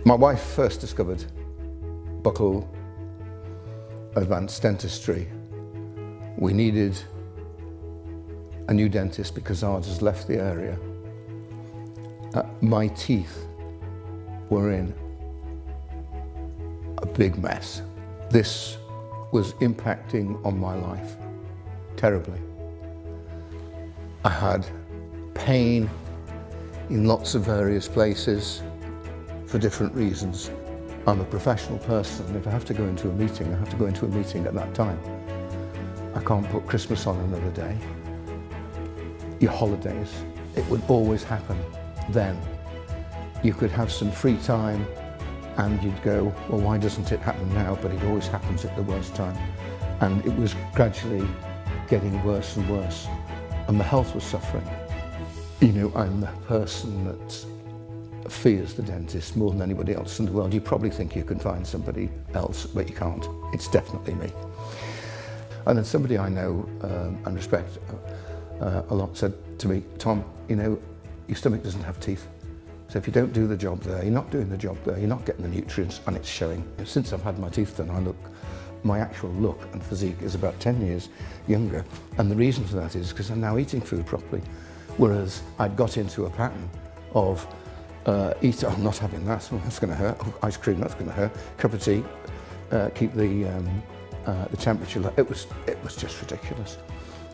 My wife first discovered buccal advanced dentistry. We needed a new dentist because ours has left the area. My teeth were in a big mess. This was impacting on my life terribly. I had pain in lots of various places for different reasons. I'm a professional person. If I have to go into a meeting, I have to go into a meeting at that time. I can't put Christmas on another day. Your holidays, it would always happen then. You could have some free time and you'd go, well, why doesn't it happen now? But it always happens at the worst time. And it was gradually getting worse and worse. And my health was suffering. You know, I'm the person that fears the dentist more than anybody else in the world. You probably think you can find somebody else, but you can't. It's definitely me. And then somebody I know and respect a lot said to me, Tom, you know, your stomach doesn't have teeth. So if you don't do the job there, you're not doing the job there, you're not getting the nutrients, and it's showing. Since I've had my teeth done, my actual look and physique is about 10 years younger. And the reason for that is because I'm now eating food properly. Whereas I'd got into a pattern of I'm not having that, oh, that's going to hurt. Oh, ice cream, that's going to hurt. Cup of tea, keep the temperature low. It was just ridiculous.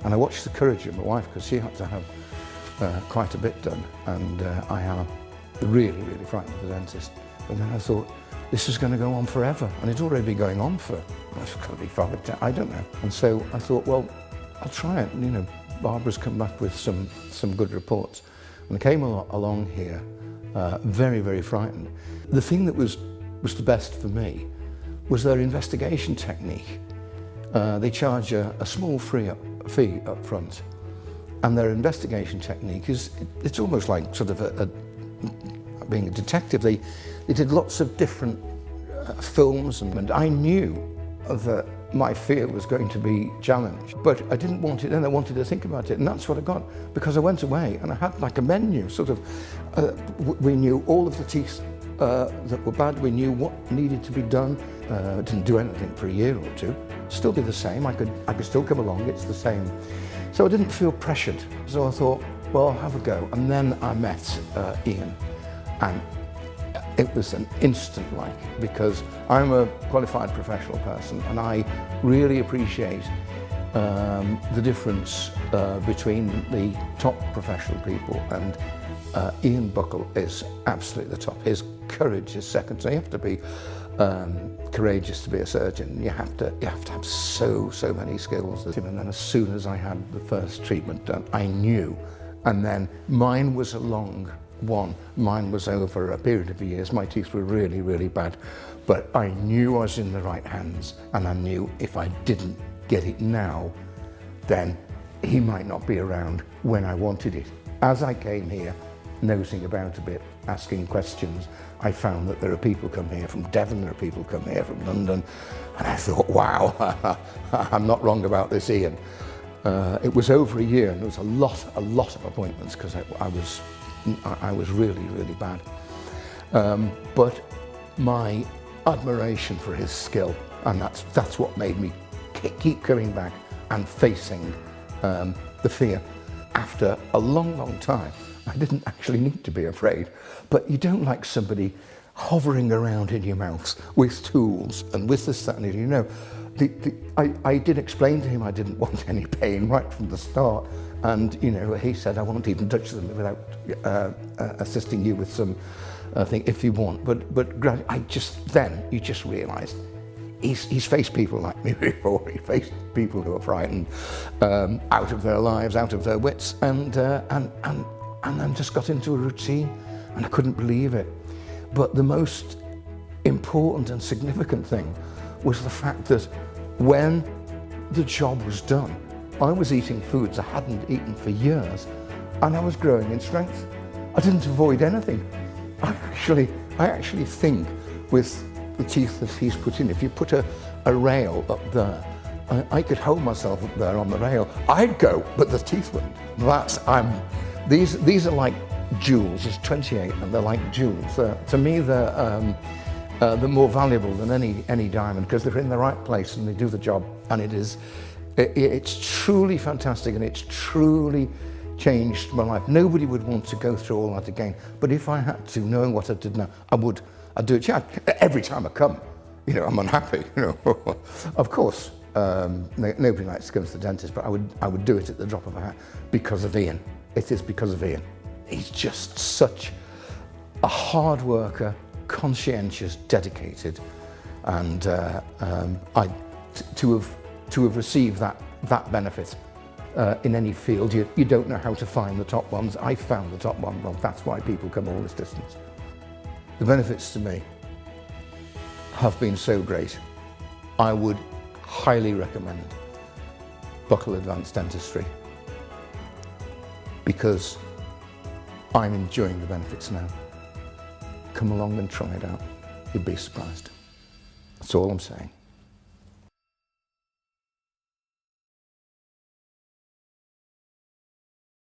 And I watched the courage of my wife because she had to have quite a bit done, and I am really, really frightened of the dentist. But then I thought, this is going to go on forever, and it's already been going on for, it's going to be 5 or 10, I don't know. And so I thought, well, I'll try it. And, you know, Barbara's come back with some good reports. And I came along here very, very frightened. The thing that was the best for me was their investigation technique. They charge a small fee up front, and their investigation technique it's almost like sort of being a detective. They did lots of different films, and I knew that my fear was going to be challenged, but I didn't want it, and I wanted to think about it, and that's what I got, because I went away and I had like a menu, sort of, we knew all of the teeth that were bad, we knew what needed to be done. Didn't do anything for a year or two, still be the same, I could still come along, it's the same. So I didn't feel pressured, so I thought, well, I'll have a go. And then I met Ian, and it was an instant like, because I'm a qualified professional person and I really appreciate the difference between the top professional people, and Ian Buccal is absolutely the top. His courage is second. So you have to be courageous to be a surgeon. You have to have so many skills. And then as soon as I had the first treatment done, I knew. And then mine was a long one. Mine was over a period of years. My teeth were really, really bad. But I knew I was in the right hands, and I knew if I didn't get it now, then he might not be around when I wanted it. As I came here, nosing about a bit, asking questions, I found that there are people come here from Devon, there are people come here from London, and I thought, wow, I'm not wrong about this, Ian. It was over a year, and there was a lot of appointments because I was really, really bad. But my admiration for his skill, and that's what made me keep coming back and facing the fear. After a long time, I didn't actually need to be afraid, but you don't like somebody hovering around in your mouth with tools and with this, that, and the, you know. I did explain to him I didn't want any pain right from the start, and you know, he said I won't even touch them without assisting you with some thing if you want. But you just realised he's faced people like me before. He faced people who are frightened, out of their lives, out of their wits, and then just got into a routine, and I couldn't believe it. But the most important and significant thing was the fact that when the job was done, I was eating foods I hadn't eaten for years, and I was growing in strength. I didn't avoid anything. I actually think with the teeth that he's put in, if you put a rail up there, I could hold myself up there on the rail. I'd go, but the teeth wouldn't. These are like jewels. There's 28 and they're like jewels. To me, they're more valuable than any diamond because they're in the right place and they do the job. And it's truly fantastic, and it's truly changed my life. Nobody would want to go through all that again. But if I had to, knowing what I did now, I'd do it. Yeah, every time I come, I'm unhappy. Of course, nobody likes to go to the dentist, but I would do it at the drop of a hat because of Ian. It is because of Ian. He's just such a hard worker, conscientious, dedicated, and to have received that benefit in any field, you don't know how to find the top ones. I found the top one. Well, that's why people come all this distance. The benefits to me have been so great. I would highly recommend Buckle Advanced Dentistry because I'm enjoying the benefits now. Come along and try it out. You'd be surprised. That's all I'm saying.